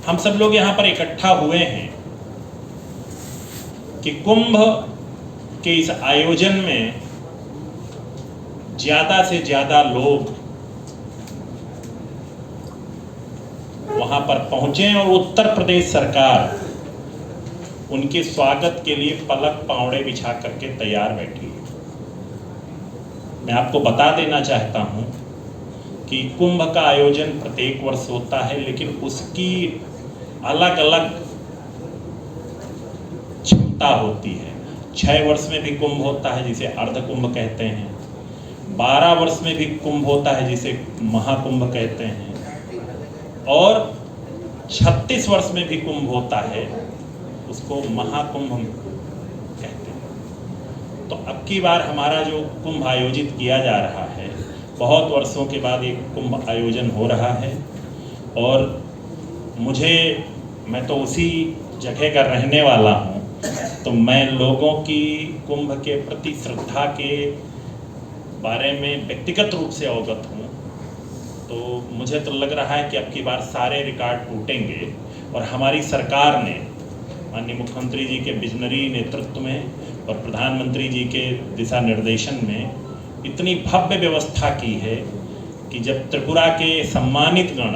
हम सब लोग यहाँ पर इकट्ठा हुए हैं कि कुंभ के इस आयोजन में ज्यादा से ज्यादा लोग वहां पर पहुंचे और उत्तर प्रदेश सरकार उनके स्वागत के लिए पलक पावड़े बिछा करके तैयार बैठी है। मैं आपको बता देना चाहता हूं कि कुंभ का आयोजन प्रत्येक वर्ष होता है, लेकिन उसकी अलग अलग क्षमता होती है। 6 वर्ष में भी कुंभ होता है जिसे अर्ध कुंभ कहते हैं, 12 वर्ष में भी कुंभ होता है जिसे महाकुंभ कहते हैं, और 36 वर्ष में भी कुंभ होता है उसको महाकुंभ कहते हैं। तो अब की बार हमारा जो कुंभ आयोजित किया जा रहा है, बहुत वर्षों के बाद एक कुंभ आयोजन हो रहा है, और मैं तो उसी जगह का रहने वाला हूँ, तो मैं लोगों की कुंभ के प्रति श्रद्धा के बारे में व्यक्तिगत रूप से अवगत हूँ। तो मुझे तो लग रहा है कि अब की बार सारे रिकॉर्ड टूटेंगे और हमारी सरकार ने माननीय मुख्यमंत्री जी के विजनरी नेतृत्व में और प्रधानमंत्री जी के दिशा निर्देशन में इतनी भव्य व्यवस्था की है कि जब त्रिपुरा के सम्मानित गण,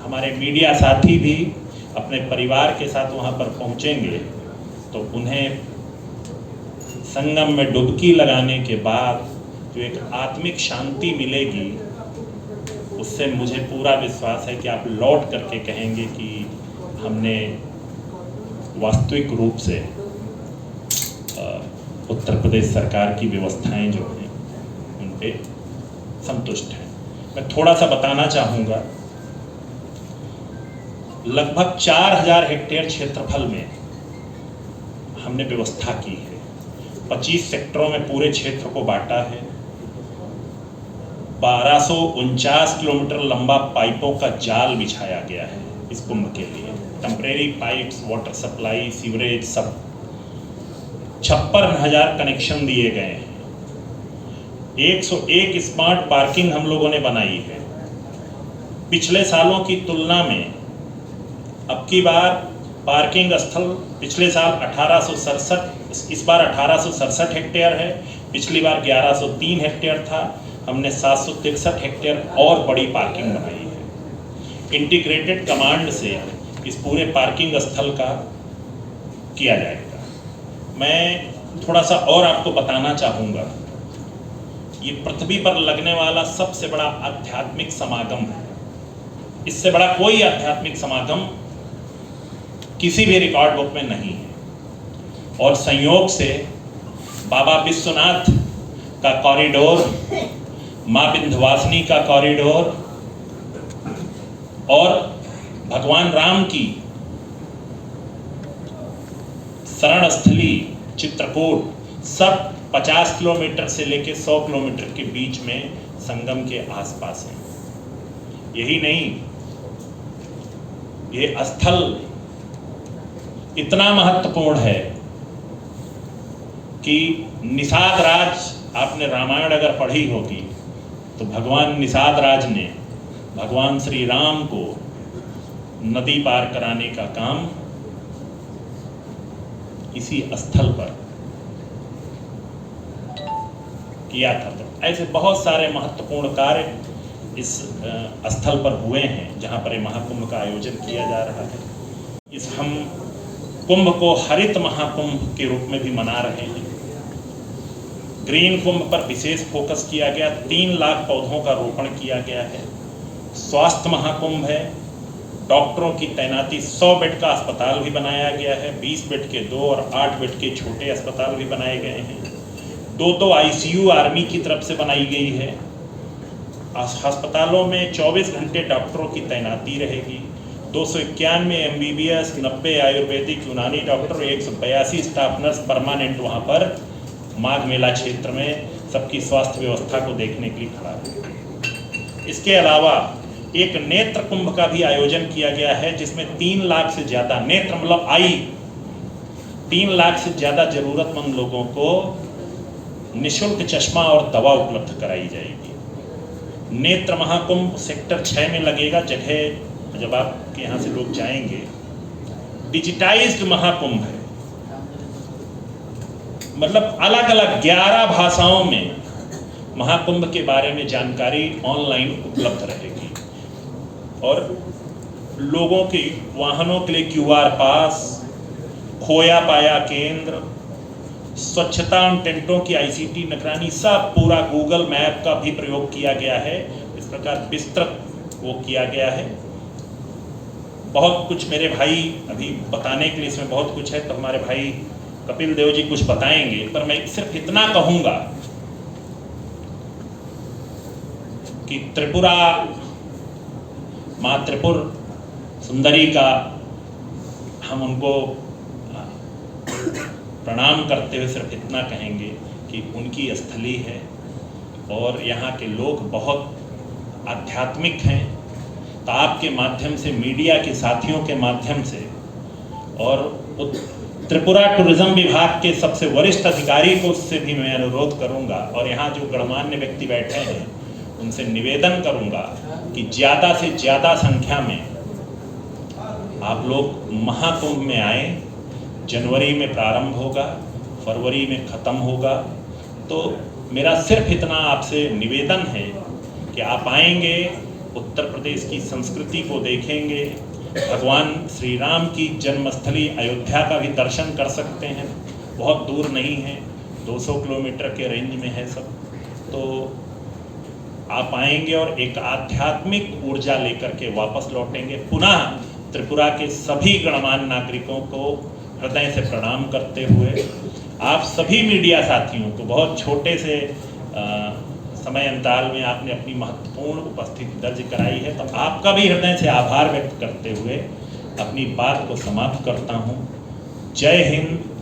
हमारे मीडिया साथी भी अपने परिवार के साथ वहाँ पर पहुँचेंगे तो उन्हें संगम में डुबकी लगाने के बाद जो एक आत्मिक शांति मिलेगी, उससे मुझे पूरा विश्वास है कि आप लौट करके कहेंगे कि हमने वास्तविक रूप से उत्तर प्रदेश सरकार की व्यवस्थाएं जो हैं उन पे संतुष्ट हैं। मैं थोड़ा सा बताना चाहूँगा, लगभग 4000 हेक्टेयर क्षेत्रफल में हमने व्यवस्था की है। 25 सेक्टरों में पूरे क्षेत्र को बांटा है। 1249 किलोमीटर लंबा पाइपों का जाल बिछाया गया है इस कुंभ के लिए। Temporary pipes, water supply, sewerage सब। 56,000 कनेक्शन दिए गए हैं। 101 स्मार्ट पार्किंग हम लोगों ने बनाई है। पिछले सालों की तुलना में अब की बार पार्किंग स्थल पिछले साल 1867, इस बार 1867 हेक्टेयर है। पिछली बार 1103 हेक्टेयर था। हमने 763 हेक्टेयर और बड़ी पार्किंग बनाई है। इंटीग्रेटेड कमांड से इस पूरे पार्किंग स्थल का किया जाएगा। मैं थोड़ा सा और आपको बताना चाहूँगा, ये पृथ्वी पर लगने वाला सबसे बड़ा आध्यात्मिक समागम है। इससे बड़ा कोई आध्यात्मिक समागम किसी भी रिकॉर्ड बुक में नहीं है। और संयोग से बाबा विश्वनाथ का कॉरिडोर, माँ विंध्यवासिनी का कॉरिडोर और भगवान राम की शरण स्थली चित्रकूट सब 50 किलोमीटर से लेकर 100 किलोमीटर के बीच में संगम के आसपास है। यही नहीं, ये स्थल इतना महत्वपूर्ण है कि निषाद राज, आपने रामायण अगर पढ़ी होगी तो भगवान निषाद राज ने भगवान श्री राम को नदी पार कराने का काम इसी स्थल पर किया था। तो ऐसे बहुत सारे महत्वपूर्ण कार्य इस स्थल पर हुए हैं जहां पर महाकुंभ का आयोजन किया जा रहा है। इस हम कुंभ को हरित महाकुंभ के रूप में भी मना रहे हैं। ग्रीन कुंभ पर विशेष फोकस किया गया। 3 लाख पौधों का रोपण किया गया है। स्वास्थ्य महाकुंभ है। डॉक्टरों की तैनाती, 100 बेड का अस्पताल भी बनाया गया है। 20 बेड के 2 और 8 बेड के छोटे अस्पताल भी बनाए गए हैं। 2 ICU आर्मी की तरफ से बनाई गई है। अस्पतालों में 24 घंटे डॉक्टरों की तैनाती रहेगी। 291 MBBS, 90 आयुर्वेदिक यूनानी डॉक्टर, 182 स्टाफ नर्स परमानेंट वहाँ पर माघ मेला क्षेत्र में सबकी स्वास्थ्य व्यवस्था को देखने के लिए खड़ा है। इसके अलावा एक नेत्र कुंभ का भी आयोजन किया गया है जिसमें 3 लाख से ज़्यादा नेत्र मतलब आई 3 लाख से ज़्यादा जरूरतमंद लोगों को निःशुल्क चश्मा और दवा उपलब्ध कराई जाएगी। नेत्र महाकुंभ सेक्टर 6 में लगेगा। जगह जब आपकी कि यहाँ से लोग जाएंगे, डिजिटाइज्ड महाकुंभ है। मतलब अलग अलग 11 भाषाओं में महाकुंभ के बारे में जानकारी ऑनलाइन उपलब्ध रहेगी और लोगों के वाहनों के लिए QR पास, खोया पाया केंद्र, स्वच्छता उन टेंटों की ICT निगरानी, सब पूरा गूगल मैप का भी प्रयोग किया गया है। इस प्रकार विस्तृत वो किया गया है। बहुत कुछ मेरे भाई अभी बताने के लिए इसमें बहुत कुछ है, तो हमारे भाई कपिल देव जी कुछ बताएंगे, पर मैं सिर्फ इतना कहूंगा कि त्रिपुरा माँ त्रिपुर सुंदरी का हम उनको प्रणाम करते हुए सिर्फ इतना कहेंगे कि उनकी स्थली है और यहाँ के लोग बहुत आध्यात्मिक हैं। तो आपके माध्यम से, मीडिया के साथियों के माध्यम से और त्रिपुरा टूरिज्म विभाग के सबसे वरिष्ठ अधिकारी को उससे भी मैं अनुरोध करूंगा और यहाँ जो गणमान्य व्यक्ति बैठे हैं उनसे निवेदन करूंगा कि ज़्यादा से ज़्यादा संख्या में आप लोग महाकुंभ में आए। जनवरी में प्रारंभ होगा, फरवरी में ख़त्म होगा। तो मेरा सिर्फ इतना आपसे निवेदन है कि आप आएंगे, उत्तर प्रदेश की संस्कृति को देखेंगे, भगवान श्री राम की जन्मस्थली अयोध्या का भी दर्शन कर सकते हैं। बहुत दूर नहीं है, 200 किलोमीटर के रेंज में है सब। तो आप आएंगे और एक आध्यात्मिक ऊर्जा लेकर के वापस लौटेंगे। पुनः त्रिपुरा के सभी गणमान्य नागरिकों को हृदय से प्रणाम करते हुए आप सभी मीडिया साथियों को बहुत छोटे से समय अंतराल में आपने अपनी महत्वपूर्ण उपस्थिति दर्ज कराई है, तो आपका भी हृदय से आभार व्यक्त करते हुए अपनी बात को समाप्त करता हूँ। जय हिंद,